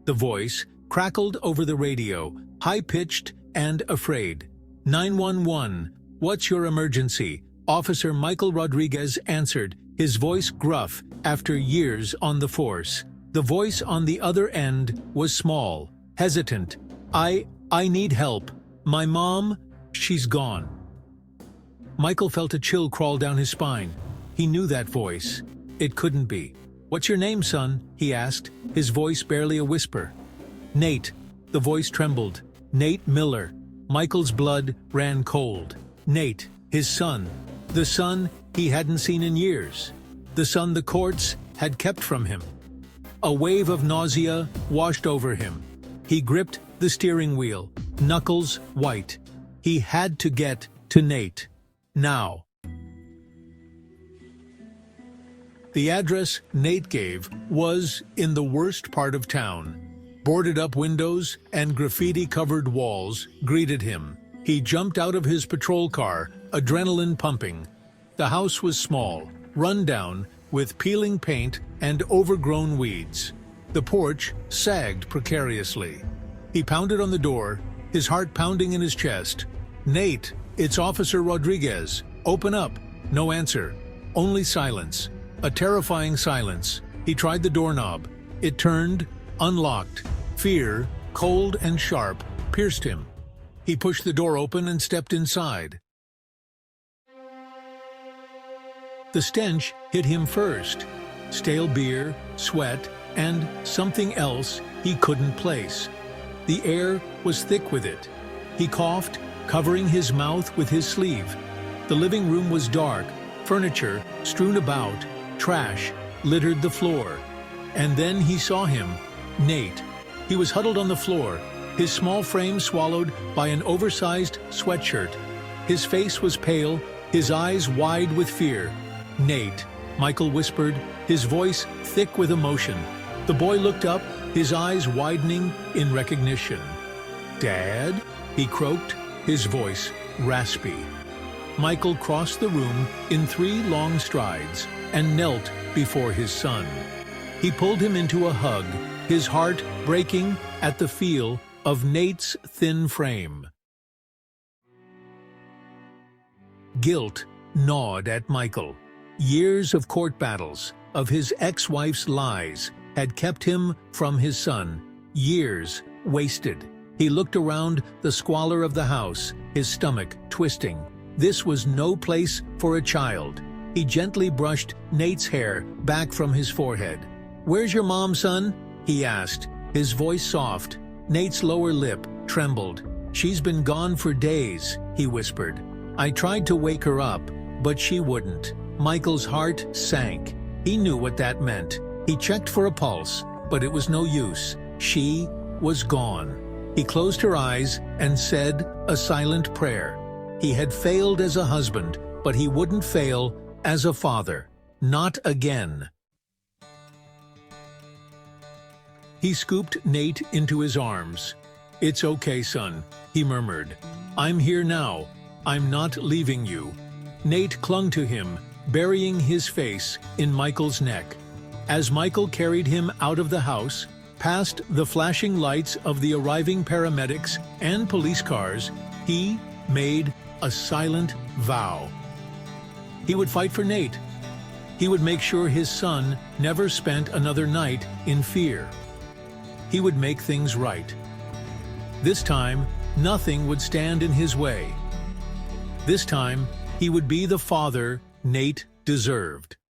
The voice crackled over the radio, high-pitched and afraid. 911, what's your emergency? Officer Michael Rodriguez answered, his voice gruff after years on the force. The voice on the other end was small, hesitant. I need help. My mom, she's gone. Michael felt a chill crawl down his spine. He knew that voice. It couldn't be. What's your name, son? He asked, his voice barely a whisper. Nate. The voice trembled. Nate Miller. Michael's blood ran cold. Nate, his son. The son he hadn't seen in years. The son the courts had kept from him. A wave of nausea washed over him. He gripped the steering wheel, knuckles white. He had to get to Nate. Now. The address Nate gave was in the worst part of town. Boarded-up windows and graffiti-covered walls greeted him. He jumped out of his patrol car, adrenaline pumping. The house was small, run down, with peeling paint and overgrown weeds. The porch sagged precariously. He pounded on the door, his heart pounding in his chest. Nate, it's Officer Rodriguez. Open up. No answer. Only silence. A terrifying silence. He tried the doorknob. It turned, unlocked. Fear, cold and sharp, pierced him. He pushed the door open and stepped inside. The stench hit him first. Stale beer, sweat, and something else he couldn't place. The air was thick with it. He coughed, covering his mouth with his sleeve. The living room was dark, furniture strewn about, trash littered the floor. And then he saw him, Nate. He was huddled on the floor, his small frame swallowed by an oversized sweatshirt. His face was pale, his eyes wide with fear. Nate, Michael whispered, his voice thick with emotion. The boy looked up, his eyes widening in recognition. Dad? He croaked, his voice raspy. Michael crossed the room in 3 long strides and knelt before his son. He pulled him into a hug, his heart breaking at the feel of Nate's thin frame. Guilt gnawed at Michael. Years of court battles, of his ex-wife's lies, had kept him from his son. Years wasted. He looked around the squalor of the house, his stomach twisting. This was no place for a child. He gently brushed Nate's hair back from his forehead. "Where's your mom, son?" he asked, his voice soft. Nate's lower lip trembled. "She's been gone for days," he whispered. "I tried to wake her up, but she wouldn't." Michael's heart sank. He knew what that meant. He checked for a pulse, but it was no use. She was gone. He closed her eyes and said a silent prayer. He had failed as a husband, but he wouldn't fail as a father. Not again. He scooped Nate into his arms. "It's okay, son," he murmured. "I'm here now. I'm not leaving you." Nate clung to him, burying his face in Michael's neck. As Michael carried him out of the house, past the flashing lights of the arriving paramedics and police cars, he made a silent vow. He would fight for Nate. He would make sure his son never spent another night in fear. He would make things right. This time, nothing would stand in his way. This time, he would be the father Nate deserved.